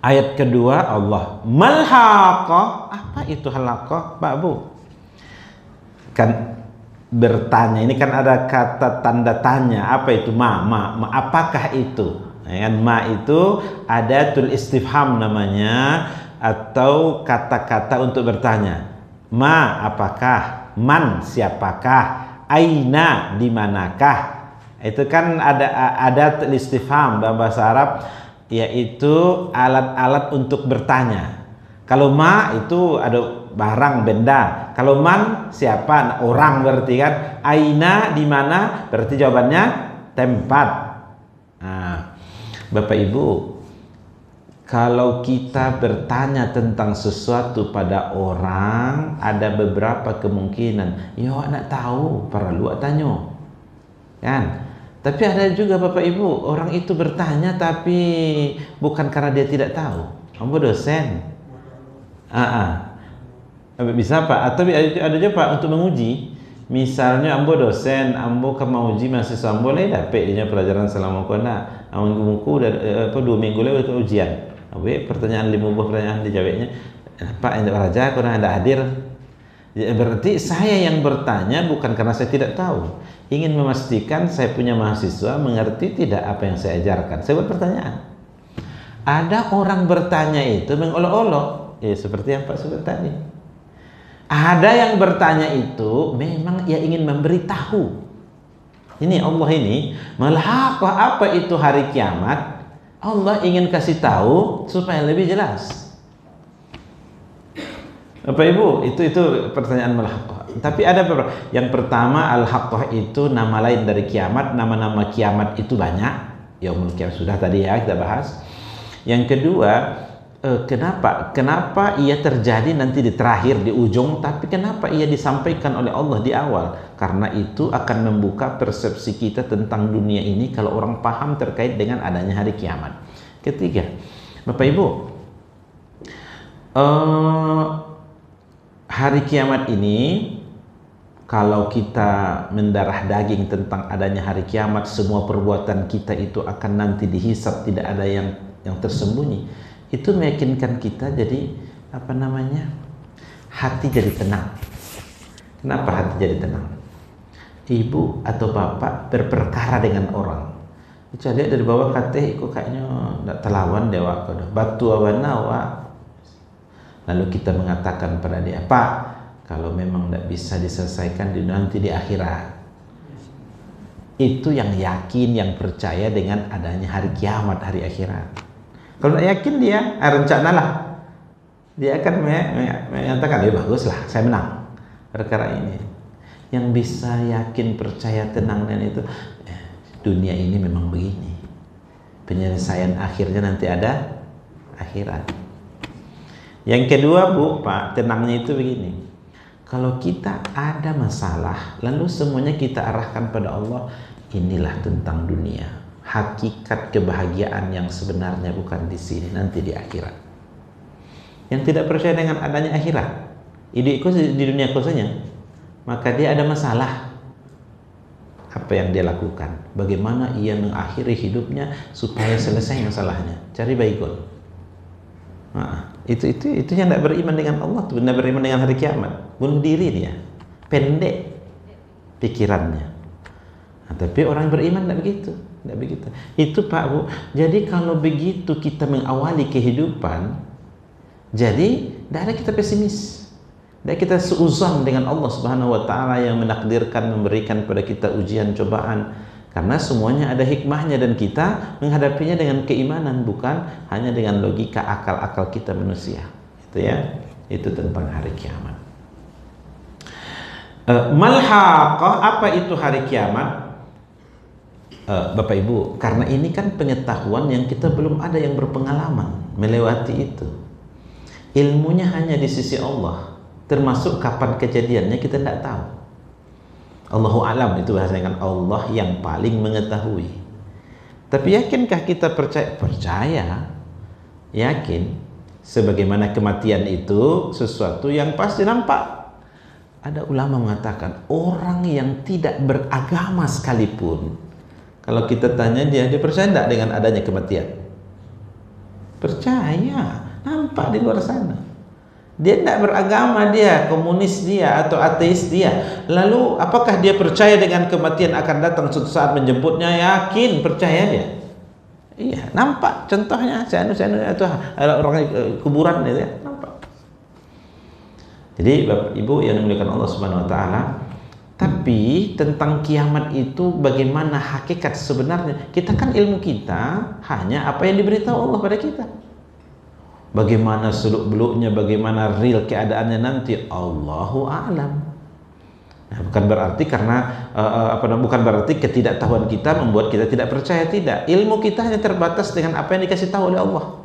Ayat kedua Allah, malhaqah. Apa itu halaqah, Pak Bu? Kan bertanya, ini kan ada kata tanda tanya. Apa itu ma? Apakah itu? Ma itu adatul istifham namanya, atau kata-kata untuk bertanya. Ma apakah? Man siapakah? Aina di manakah? Itu kan ada adat istifham dalam bahasa Arab, yaitu alat-alat untuk bertanya. Kalau ma itu ada barang, benda. Kalau man siapa? Orang berarti kan. Aina di mana? Berarti jawabannya tempat. Nah, Bapak Ibu, kalau kita bertanya tentang sesuatu pada orang, ada beberapa kemungkinan. Ya, nak tahu, perlu tanya. Kan? Tapi ada juga Bapak Ibu, orang itu bertanya tapi bukan karena dia tidak tahu. Ambo dosen. Bisa Pak, atau ada juga Pak untuk menguji. Misalnya ambo dosen, ambo kan mau uji mahasiswa, ambo boleh dapatnya pelajaran selama kena. Ambo apa 2 minggu lewat ke ujian. Abe pertanyaan 5 buah pertanyaan dijawabnya. Pak yang raja kurang ada hadir. Ya, berarti saya yang bertanya bukan karena saya tidak tahu, ingin memastikan saya punya mahasiswa mengerti tidak apa yang saya ajarkan. Saya buat pertanyaan. Ada orang bertanya itu mengolok-olok, ya seperti yang Pak sebut tadi. Ada yang bertanya itu memang ia ingin memberitahu. Ini Allah ini, malhaqah, apa itu hari kiamat? Allah ingin kasih tahu supaya lebih jelas. Bapak Ibu, itu pertanyaan malhaqah. Tapi ada beberapa. Yang pertama, al-haqqah itu nama lain dari kiamat. Nama-nama kiamat itu banyak. Yaumul Qiyamah sudah tadi ya kita bahas. Yang kedua, kenapa ia terjadi nanti di terakhir, di ujung, tapi kenapa ia disampaikan oleh Allah di awal? Karena itu akan membuka persepsi kita tentang dunia ini kalau orang paham terkait dengan adanya hari kiamat. Ketiga, Bapak Ibu, hari kiamat ini, kalau kita mendarah daging tentang adanya hari kiamat, semua perbuatan kita itu akan nanti dihisab, tidak ada yang tersembunyi. Itu meyakinkan kita jadi hati jadi tenang. Kenapa hati jadi tenang? Ibu atau bapak berperkara dengan orang, itu lihat dari bawah kateh, ikut kayaknya tidak terlawan dewa, batu awana. Lalu kita mengatakan pada dia, Pak, kalau memang tidak bisa diselesaikan nanti di akhirat. Itu yang yakin, yang percaya dengan adanya hari kiamat, hari akhirat. Kalau tidak yakin dia, rencanalah. Dia akan menyatakan, ya baguslah, saya menang perkara ini. Yang bisa yakin, percaya, tenang dan itu, dunia ini memang begini. Penyelesaian akhirnya nanti ada akhirat. Yang kedua Bu, Pak, tenangnya itu begini. Kalau kita ada masalah, lalu semuanya kita arahkan pada Allah, inilah tentang dunia. Hakikat kebahagiaan yang sebenarnya bukan di sini, nanti di akhirat. Yang tidak percaya dengan adanya akhirat, hidupku di dunia kosanya, maka dia ada masalah. Apa yang dia lakukan? Bagaimana ia mengakhiri hidupnya supaya selesai masalahnya? Cari baikul. Itu yang tidak beriman dengan Allah, tidak beriman dengan hari kiamat, bunuh diri dia, pendek pikirannya. Tapi orang beriman tidak begitu, Itu Pak Bu. Jadi kalau begitu kita mengawali kehidupan, jadi tidak ada kita pesimis, tidak kita seuzon dengan Allah Subhanahu Wa Taala yang menakdirkan memberikan kepada kita ujian cobaan. Karena semuanya ada hikmahnya dan kita menghadapinya dengan keimanan, bukan hanya dengan logika akal-akal kita manusia. Itu ya, itu tentang hari kiamat. Malhaqah, apa itu hari kiamat? Bapak Ibu, karena ini kan pengetahuan yang kita belum ada yang berpengalaman melewati itu. Ilmunya hanya di sisi Allah, termasuk kapan kejadiannya kita tidak tahu. Allahu alam, itu bahasanya kan, Allah yang paling mengetahui. Tapi yakinkah kita percaya? Yakin. Sebagaimana kematian itu sesuatu yang pasti nampak. Ada ulama mengatakan, orang yang tidak beragama sekalipun, kalau kita tanya dia percaya tidak dengan adanya kematian? Percaya, nampak di luar sana. Dia tidak beragama, dia komunis dia atau ateis dia. Lalu apakah dia percaya dengan kematian akan datang suatu saat menjemputnya? Yakin, percaya dia. Iya, nampak contohnya saya atau orang kuburan itu ya, nampak. Jadi Bapak Ibu yang dimuliakan Allah Subhanahu wa taala, tapi tentang kiamat itu bagaimana hakikat sebenarnya? Kita kan ilmu kita hanya apa yang diberitahu Allah pada kita. Bagaimana seluk-beluknya, bagaimana real keadaannya nanti, Allahu a'lam. Nah, bukan berarti karena bukan berarti ketidaktahuan kita membuat kita tidak percaya, tidak. Ilmu kita hanya terbatas dengan apa yang dikasih tahu oleh Allah.